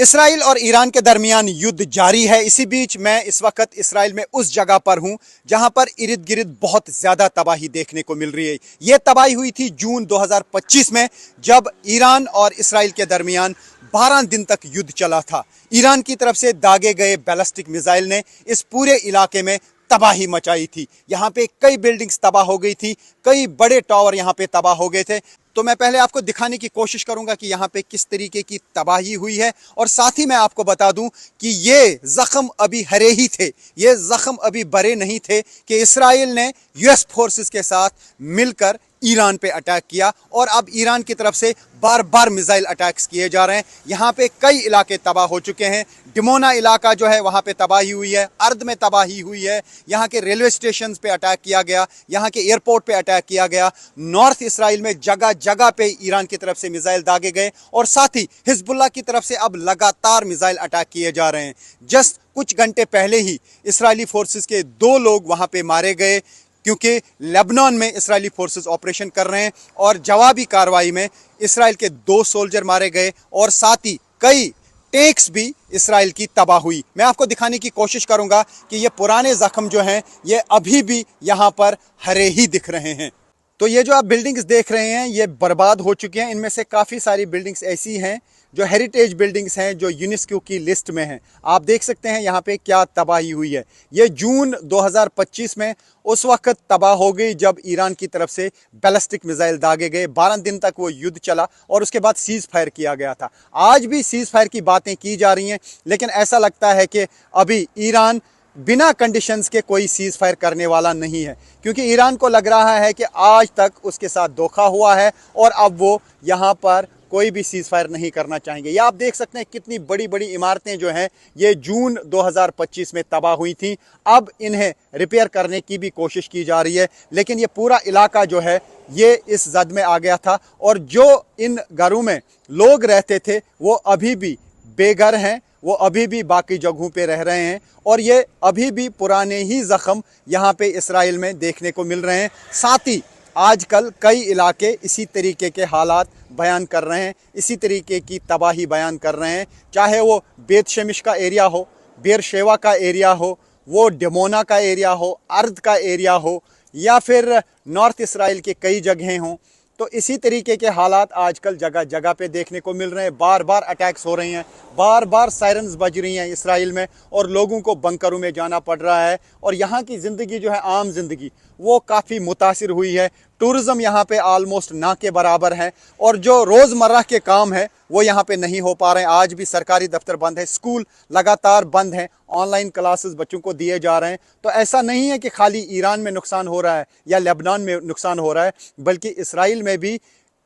Israel और Iran के दरमियान युद्ध जारी है। इसी बीच मैं इस वक्त इसराइल में उस जगह पर हूं जहां पर इर्द गिर्द बहुत ज्यादा तबाही देखने को मिल रही है। यह तबाही हुई थी जून 2025 में, जब ईरान और इसराइल के दरमियान 12 दिन तक युद्ध चला था। ईरान की तरफ से दागे गए बैलिस्टिक मिसाइल ने इस पूरे इलाके में तबाही मचाई थी। यहाँ पे कई बिल्डिंग्स तबाह हो गई थी, कई बड़े टावर यहाँ पे तबाह हो गए थे। तो मैं पहले आपको दिखाने की कोशिश करूंगा कि यहाँ पे किस तरीके की तबाही हुई है, और साथ ही मैं आपको बता दूं कि ये जख्म अभी हरे ही थे, ये जख्म अभी बरे नहीं थे कि इसराइल ने यूएस फोर्सेस के साथ मिलकर ईरान पे अटैक किया, और अब ईरान की तरफ से बार बार मिसाइल अटैक्स किए जा रहे हैं। यहाँ पे कई इलाके तबाह हो चुके हैं। डिमोना इलाका जो है वहाँ पे तबाही हुई है, अर्द में तबाही हुई है, यहाँ के रेलवे स्टेशन पे अटैक किया गया, यहाँ के एयरपोर्ट पे अटैक किया गया। नॉर्थ इसराइल में जगह जगह पे ईरान की तरफ से मिसाइल दागे गए, और साथ ही हिजबुल्लाह की तरफ से अब लगातार मिसाइल अटैक किए जा रहे हैं। जस्ट कुछ घंटे पहले ही इसराइली फोर्सेस के 2 लोग वहाँ पे मारे गए, क्योंकि लेबनान में इसराइली फोर्सेस ऑपरेशन कर रहे हैं, और जवाबी कार्रवाई में इसराइल के 2 सोल्जर मारे गए, और साथ ही कई टैंक्स भी इसराइल की तबाह हुई। मैं आपको दिखाने की कोशिश करूंगा कि ये पुराने जख्म जो हैं ये अभी भी यहाँ पर हरे ही दिख रहे हैं। तो ये जो आप बिल्डिंग्स देख रहे हैं ये बर्बाद हो चुके हैं। इनमें से काफ़ी सारी बिल्डिंग्स ऐसी हैं जो हेरिटेज बिल्डिंग्स हैं, जो यूनेस्को की लिस्ट में हैं। आप देख सकते हैं यहाँ पे क्या तबाही हुई है। ये जून 2025 में उस वक्त तबाह हो गई जब ईरान की तरफ से बैलिस्टिक मिसाइल दागे गए। 12 दिन तक वो युद्ध चला, और उसके बाद सीज़ फायर किया गया था। आज भी सीज़ फायर की बातें की जा रही हैं, लेकिन ऐसा लगता है कि अभी ईरान बिना कंडीशंस के कोई सीज़ फायर करने वाला नहीं है, क्योंकि ईरान को लग रहा है कि आज तक उसके साथ धोखा हुआ है, और अब वो यहाँ पर कोई भी सीज़ फायर नहीं करना चाहेंगे। ये आप देख सकते हैं कितनी बड़ी बड़ी इमारतें जो हैं ये जून 2025 में तबाह हुई थी। अब इन्हें रिपेयर करने की भी कोशिश की जा रही है, लेकिन ये पूरा इलाका जो है ये इस जद में आ गया था, और जो इन घरों में लोग रहते थे वो अभी भी बेघर हैं, वो अभी भी बाकी जगहों पे रह रहे हैं, और ये अभी भी पुराने ही ज़ख्म यहाँ पे इसराइल में देखने को मिल रहे हैं। साथ ही आजकल कई इलाके इसी तरीके के हालात बयान कर रहे हैं, इसी तरीके की तबाही बयान कर रहे हैं, चाहे वो बेत शेमिश का एरिया हो, बेरशेवा का एरिया हो, वो डिमोना का एरिया हो, अर्द का एरिया हो, या फिर नॉर्थ इसराइल के कई जगहें हों। तो इसी तरीके के हालात आजकल जगह जगह पे देखने को मिल रहे हैं। बार बार अटैक्स हो रहे हैं, बार बार सायरन्स बज रही हैं इसराइल में, और लोगों को बंकरों में जाना पड़ रहा है, और यहाँ की ज़िंदगी जो है आम जिंदगी वो काफ़ी मुतासिर हुई है। टूरिज़्म यहाँ पे आलमोस्ट ना के बराबर है, और जो रोज़मर्रा के काम है वो यहाँ पे नहीं हो पा रहे हैं। आज भी सरकारी दफ्तर बंद है, स्कूल लगातार बंद हैं, ऑनलाइन क्लासेस बच्चों को दिए जा रहे हैं। तो ऐसा नहीं है कि खाली ईरान में नुकसान हो रहा है या लेबनान में नुकसान हो रहा है, बल्कि इसराइल में भी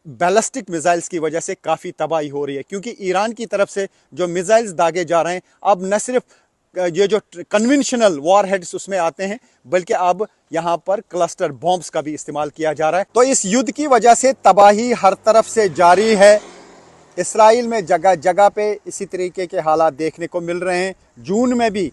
बैलिस्टिक मिसाइल्स की वजह से काफ़ी तबाही हो रही है, क्योंकि ईरान की तरफ से जो मिसाइल्स दागे जा रहे हैं अब न सिर्फ ये जो कन्वेंशनल वॉर हेड्स उसमें आते हैं, बल्कि अब यहाँ पर क्लस्टर बॉम्ब्स का भी इस्तेमाल किया जा रहा है। तो इस युद्ध की वजह से तबाही हर तरफ से जारी है। इसराइल में जगह जगह पे इसी तरीके के हालात देखने को मिल रहे हैं। जून में भी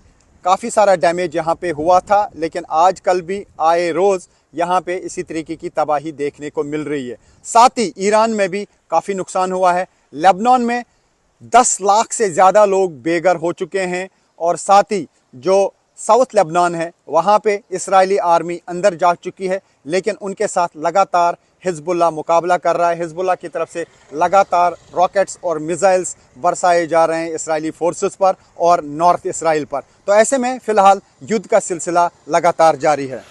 काफ़ी सारा डैमेज यहाँ पे हुआ था, लेकिन आजकल भी आए रोज़ यहाँ पे इसी तरीके की तबाही देखने को मिल रही है। साथ ही ईरान में भी काफ़ी नुकसान हुआ है। लेबनान में 10 लाख से ज़्यादा लोग बेघर हो चुके हैं, और साथ ही जो साउथ लेबनान है वहाँ पे इसराइली आर्मी अंदर जा चुकी है, लेकिन उनके साथ लगातार हिजबुल्लाह मुकाबला कर रहा है। हिजबुल्लाह की तरफ से लगातार रॉकेट्स और मिसाइल्स बरसाए जा रहे हैं इसराइली फोर्सेस पर और नॉर्थ इसराइल पर। तो ऐसे में फ़िलहाल युद्ध का सिलसिला लगातार जारी है।